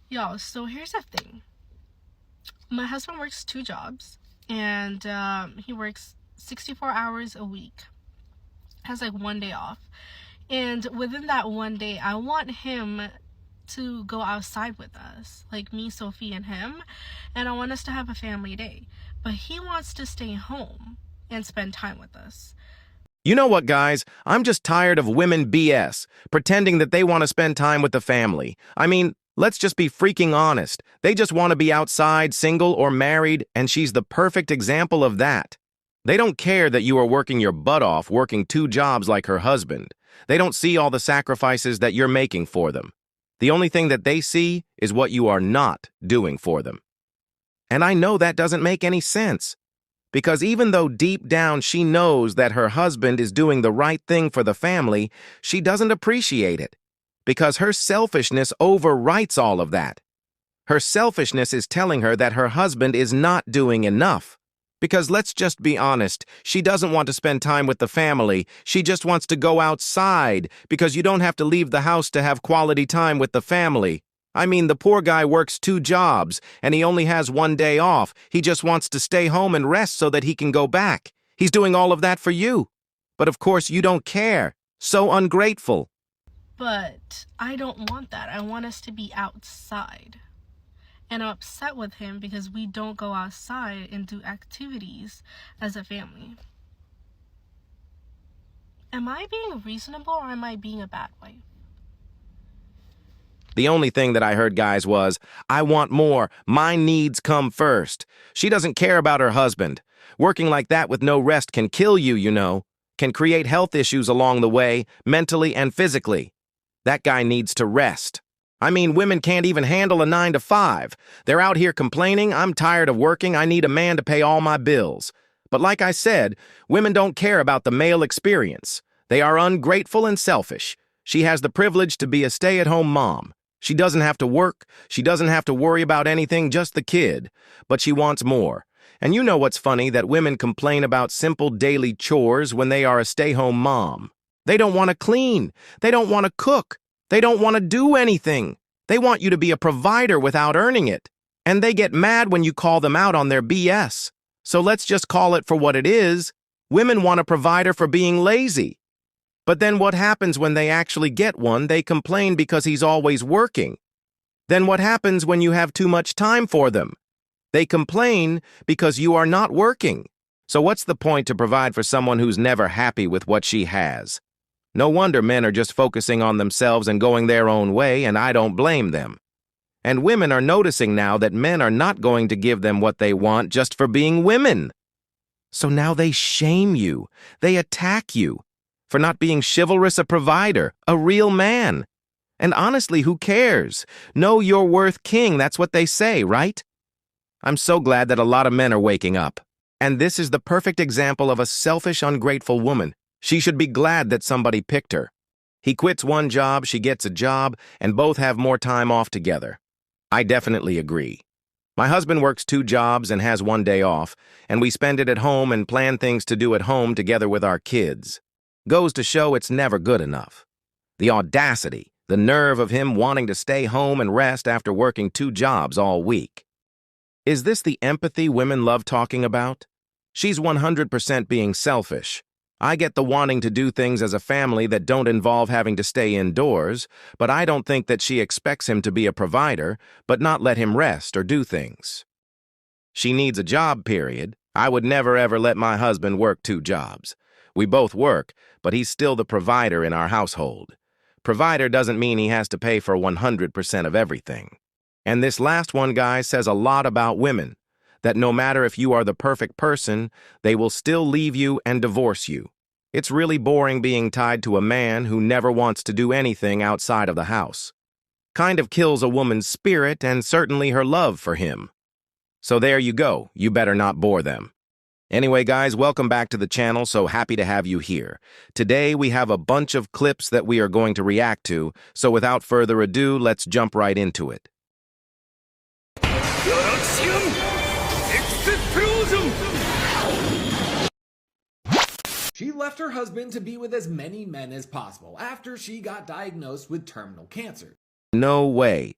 Y'all, so here's the thing. My husband works two jobs, and he works 64 hours a week, has like one day off. And within that one day, I want him to go outside with us, like me, Sophie, and him, and I want us to have a family day. But he wants to stay home and spend time with us. You know what, guys? I'm just tired of women BS, pretending that they want to spend time with the family. I mean, let's just be freaking honest. They just want to be outside, single or married, and she's the perfect example of that. They don't care that you are working your butt off, working two jobs like her husband. They don't see all the sacrifices that you're making for them. The only thing that they see is what you are not doing for them. And I know that doesn't make any sense. Because even though deep down she knows that her husband is doing the right thing for the family, she doesn't appreciate it. Because her selfishness overwrites all of that. Her selfishness is telling her that her husband is not doing enough. Because let's just be honest, she doesn't want to spend time with the family, she just wants to go outside, because you don't have to leave the house to have quality time with the family. I mean, the poor guy works two jobs, and he only has one day off. He just wants to stay home and rest so that he can go back. He's doing all of that for you. But of course, you don't care. So ungrateful. But I don't want that. I want us to be outside. And I'm upset with him because we don't go outside and do activities as a family. Am I being reasonable or am I being a bad wife? The only thing that I heard, guys, was, I want more. My needs come first. She doesn't care about her husband. Working like that with no rest can kill you, you know. Can create health issues along the way, mentally and physically. That guy needs to rest. I mean, women can't even handle a 9 to 5. They're out here complaining, I'm tired of working, I need a man to pay all my bills. But like I said, women don't care about the male experience. They are ungrateful and selfish. She has the privilege to be a stay-at-home mom. She doesn't have to work, she doesn't have to worry about anything, just the kid. But she wants more. And you know what's funny, that women complain about simple daily chores when they are a stay-home mom. They don't want to clean. They don't want to cook. They don't want to do anything. They want you to be a provider without earning it. And they get mad when you call them out on their BS. So let's just call it for what it is. Women want a provider for being lazy. But then what happens when they actually get one? They complain because he's always working. Then what happens when you have too much time for them? They complain because you are not working. So what's the point to provide for someone who's never happy with what she has? No wonder men are just focusing on themselves and going their own way, and I don't blame them. And women are noticing now that men are not going to give them what they want just for being women. So now they shame you. They attack you for not being chivalrous, a provider, a real man. And honestly, who cares? Know your worth, king, that's what they say, right? I'm so glad that a lot of men are waking up. And this is the perfect example of a selfish, ungrateful woman. She should be glad that somebody picked her. He quits one job, she gets a job, and both have more time off together. I definitely agree. My husband works two jobs and has one day off, and we spend it at home and plan things to do at home together with our kids. Goes to show it's never good enough. The audacity, the nerve of him wanting to stay home and rest after working two jobs all week. Is this the empathy women love talking about? She's 100% being selfish. I get the wanting to do things as a family that don't involve having to stay indoors, but I don't think that she expects him to be a provider, but not let him rest or do things. She needs a job, period. I would never ever let my husband work two jobs. We both work, but he's still the provider in our household. Provider doesn't mean he has to pay for 100% of everything. And this last one, guys, says a lot about women. That no matter if you are the perfect person, they will still leave you and divorce you. It's really boring being tied to a man who never wants to do anything outside of the house. Kind of kills a woman's spirit and certainly her love for him. So there you go, you better not bore them. Anyway, guys, welcome back to the channel, so happy to have you here. Today we have a bunch of clips that we are going to react to, so without further ado, let's jump right into it. She left her husband to be with as many men as possible after she got diagnosed with terminal cancer. No way.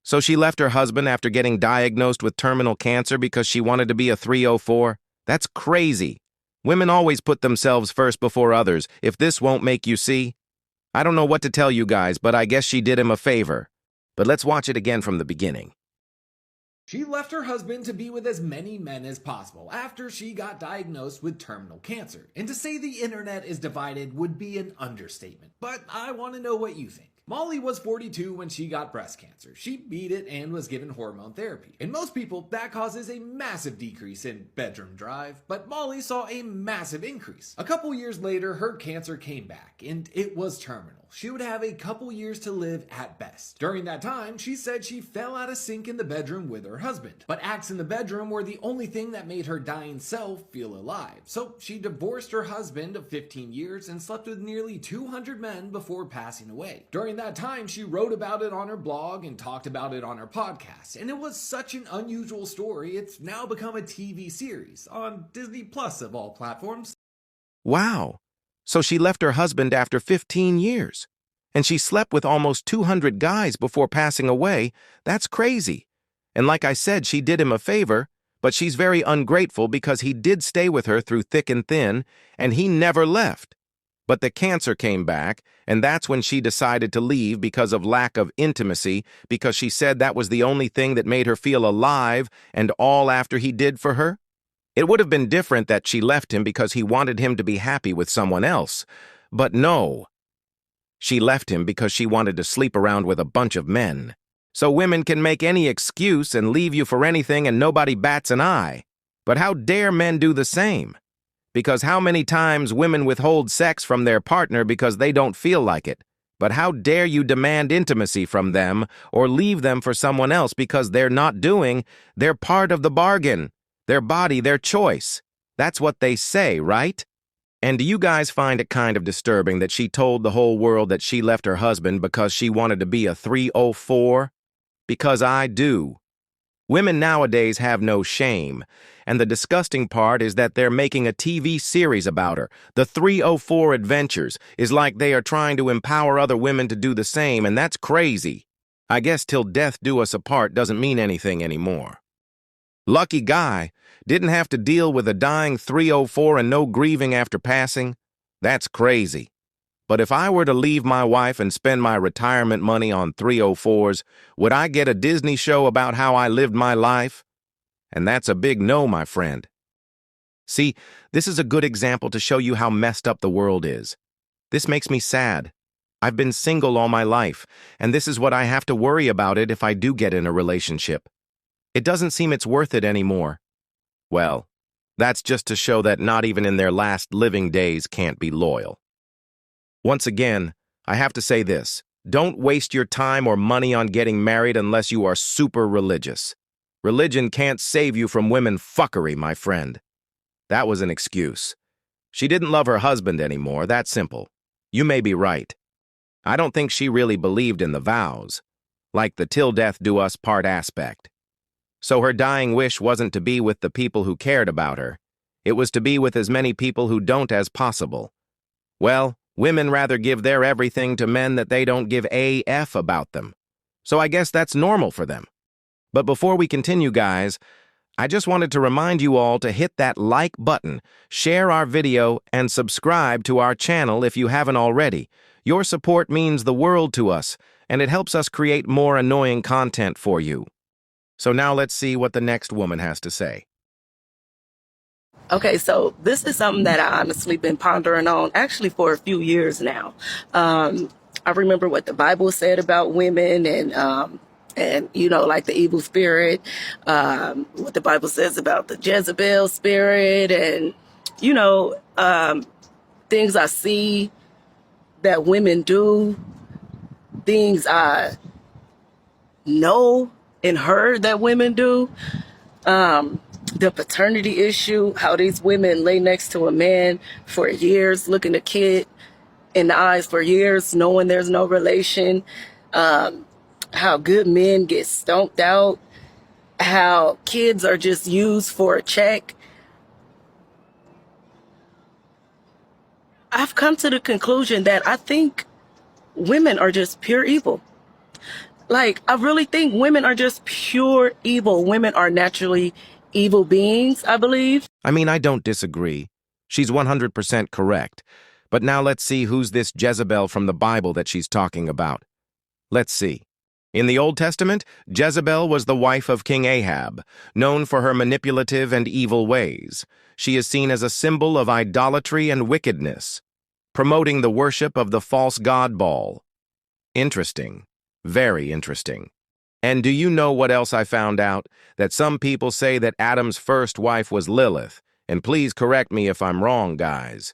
So she left her husband after getting diagnosed with terminal cancer because she wanted to be a 304? That's crazy. Women always put themselves first before others. If this won't make you see, I don't know what to tell you guys, but I guess she did him a favor. But let's watch it again from the beginning. She left her husband to be with as many men as possible after she got diagnosed with terminal cancer. And to say the internet is divided would be an understatement, but I want to know what you think. Molly was 42 when she got breast cancer. She beat it and was given hormone therapy. In most people, that causes a massive decrease in bedroom drive, but Molly saw a massive increase. A couple years later, her cancer came back, and it was terminal. She would have a couple years to live at best. During that time, she said she fell out of sync in the bedroom with her husband. But acts in the bedroom were the only thing that made her dying self feel alive. So she divorced her husband of 15 years and slept with nearly 200 men before passing away. During that time, she wrote about it on her blog and talked about it on her podcast. And it was such an unusual story, it's now become a TV series on Disney Plus of all platforms. Wow. So she left her husband after 15 years. And she slept with almost 200 guys before passing away. That's crazy. And like I said, she did him a favor, but she's very ungrateful because he did stay with her through thick and thin, and he never left. But the cancer came back, and that's when she decided to leave because of lack of intimacy, because she said that was the only thing that made her feel alive, and all after he did for her. It would have been different that she left him because he wanted him to be happy with someone else. But no. She left him because she wanted to sleep around with a bunch of men. So women can make any excuse and leave you for anything and nobody bats an eye. But how dare men do the same? Because how many times women withhold sex from their partner because they don't feel like it? But how dare you demand intimacy from them or leave them for someone else because they're not doing their part of the bargain? Their body, their choice. That's what they say, right? And do you guys find it kind of disturbing that she told the whole world that she left her husband because she wanted to be a 304? Because I do. Women nowadays have no shame, and the disgusting part is that they're making a TV series about her. The 304 Adventures is like they are trying to empower other women to do the same, and that's crazy. I guess till death do us apart doesn't mean anything anymore. Lucky guy, didn't have to deal with a dying 304 and no grieving after passing. That's crazy. But if I were to leave my wife and spend my retirement money on 304s, would I get a Disney show about how I lived my life? And that's a big no, my friend. See, this is a good example to show you how messed up the world is. This makes me sad. I've been single all my life, and this is what I have to worry about it if I do get in a relationship. It doesn't seem it's worth it anymore. Well, that's just to show that not even in their last living days can't be loyal. Once again, I have to say this. Don't waste your time or money on getting married unless you are super religious. Religion can't save you from women fuckery, my friend. That was an excuse. She didn't love her husband anymore, that's simple. You may be right. I don't think she really believed in the vows, like the till death do us part aspect. So her dying wish wasn't to be with the people who cared about her. It was to be with as many people who don't as possible. Well, women rather give their everything to men that they don't give a F about them. So I guess that's normal for them. But before we continue, guys, I just wanted to remind you all to hit that like button, share our video, and subscribe to our channel if you haven't already. Your support means the world to us, and it helps us create more annoying content for you. So now let's see what the next woman has to say. Okay, so this is something that I honestly been pondering on actually for a few years now. I remember what the Bible said about women and you know, like the evil spirit, what the Bible says about the Jezebel spirit and, you know, things I see that women do, things I know and heard that women do. The paternity issue, how these women lay next to a man for years, looking a kid in the eyes for years, knowing there's no relation. How good men get stomped out. How kids are just used for a check. I've come to the conclusion that I think women are just pure evil. Like, I really think women are just pure evil. Women are naturally evil beings, I believe. I mean, I don't disagree. She's 100% correct. But now let's see who's this Jezebel from the Bible that she's talking about. Let's see. In the Old Testament, Jezebel was the wife of King Ahab, known for her manipulative and evil ways. She is seen as a symbol of idolatry and wickedness, promoting the worship of the false god Baal. Interesting. Very interesting. And do you know what else I found out? That some people say that Adam's first wife was Lilith, and please correct me if I'm wrong, guys.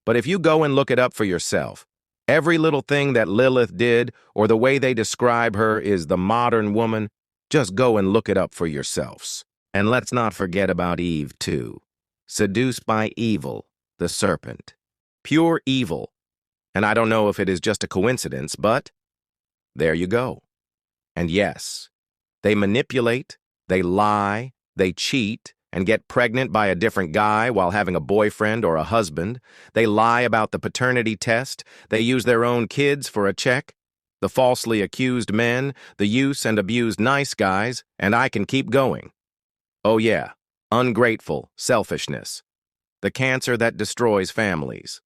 But if you go and look it up for yourself, every little thing that Lilith did, or the way they describe her is the modern woman, just go and look it up for yourselves. And let's not forget about Eve, too. Seduced by evil, the serpent. Pure evil. And I don't know if it is just a coincidence, but there you go. And yes, they manipulate, they lie, they cheat, and get pregnant by a different guy while having a boyfriend or a husband. They lie about the paternity test. They use their own kids for a check. The falsely accused men, the use and abused nice guys, and I can keep going. Oh yeah, ungrateful, selfishness. The cancer that destroys families.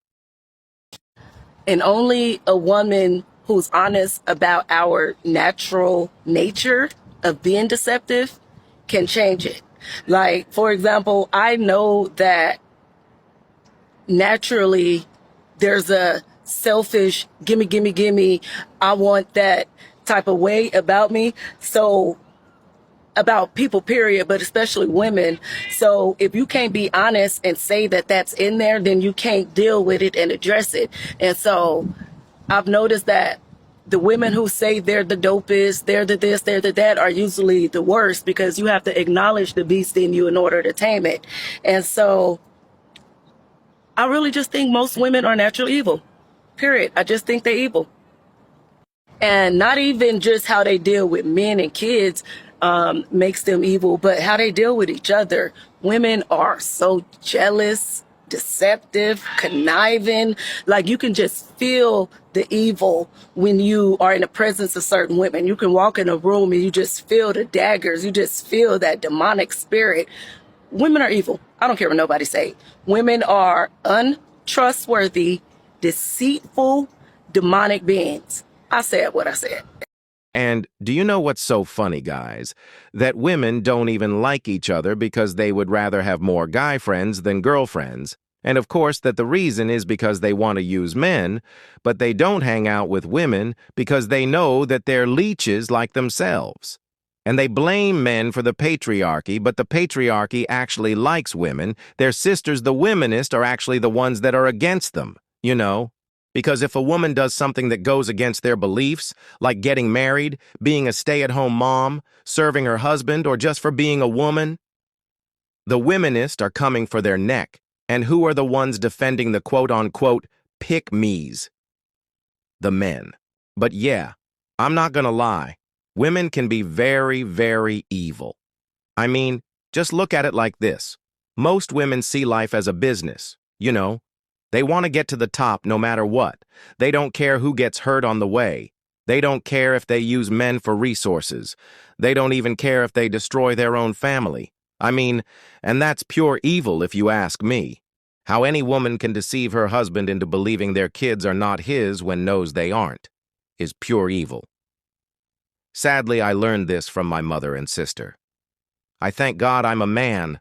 And only a woman who's honest about our natural nature of being deceptive can change it. Like, for example, I know that naturally there's a selfish, gimme, gimme, gimme, I want that type of way about me. So, about people, period, but especially women. So if you can't be honest and say that that's in there, then you can't deal with it and address it. And so I've noticed that the women who say they're the dopest, they're the this, they're the that are usually the worst, because you have to acknowledge the beast in you in order to tame it. And so I really just think most women are natural evil, period. I just think they're evil. And not even just how they deal with men and kids makes them evil, but how they deal with each other. Women are so jealous, deceptive, conniving. Like, you can just feel the evil when you are in the presence of certain women. You can walk in a room and you just feel the daggers. You just feel that demonic spirit. Women are evil. I don't care what nobody say. Women are untrustworthy, deceitful, demonic beings. I said what I said. And do you know what's so funny, guys? That women don't even like each other because they would rather have more guy friends than girlfriends. And of course that the reason is because they want to use men, but they don't hang out with women because they know that they're leeches like themselves. And they blame men for the patriarchy, but the patriarchy actually likes women. Their sisters, the womenist, are actually the ones that are against them, you know? Because if a woman does something that goes against their beliefs, like getting married, being a stay-at-home mom, serving her husband, or just for being a woman, the womenist are coming for their neck. And who are the ones defending the quote-unquote pick-me's? The men. But yeah, I'm not gonna lie. Women can be very, very evil. I mean, just look at it like this. Most women see life as a business, you know. They want to get to the top no matter what. They don't care who gets hurt on the way. They don't care if they use men for resources. They don't even care if they destroy their own family. I mean, and that's pure evil if you ask me. How any woman can deceive her husband into believing their kids are not his when knows they aren't is pure evil. Sadly, I learned this from my mother and sister. I thank God I'm a man,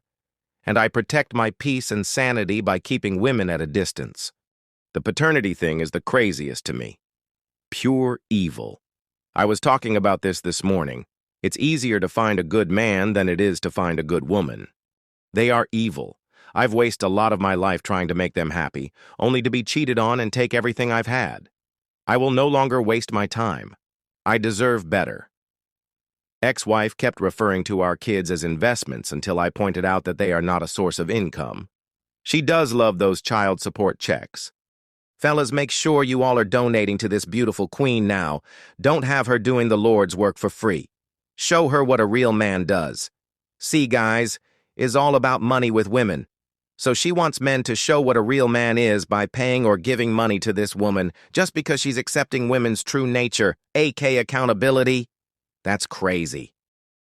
and I protect my peace and sanity by keeping women at a distance. The paternity thing is the craziest to me. Pure evil. I was talking about this morning. It's easier to find a good man than it is to find a good woman. They are evil. I've wasted a lot of my life trying to make them happy, only to be cheated on and take everything I've had. I will no longer waste my time. I deserve better. Ex-wife kept referring to our kids as investments until I pointed out that they are not a source of income. She does love those child support checks. Fellas, make sure you all are donating to this beautiful queen now. Don't have her doing the Lord's work for free. Show her what a real man does. See, guys, is all about money with women. So she wants men to show what a real man is by paying or giving money to this woman just because she's accepting women's true nature, aka accountability. That's crazy.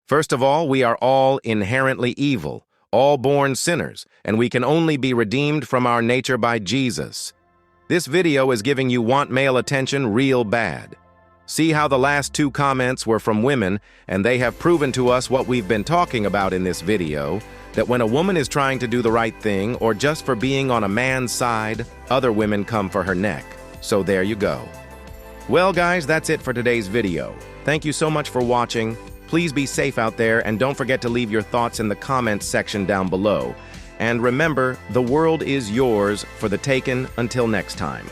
First of all, we are all inherently evil, all born sinners, and we can only be redeemed from our nature by Jesus. This video is giving you want male attention real bad. See how the last 2 comments were from women, and they have proven to us what we've been talking about in this video, that when a woman is trying to do the right thing or just for being on a man's side, other women come for her neck. So there you go. Well guys, that's it for today's video. Thank you so much for watching. Please be safe out there and don't forget to leave your thoughts in the comments section down below. And remember, the world is yours for the taking. Until next time.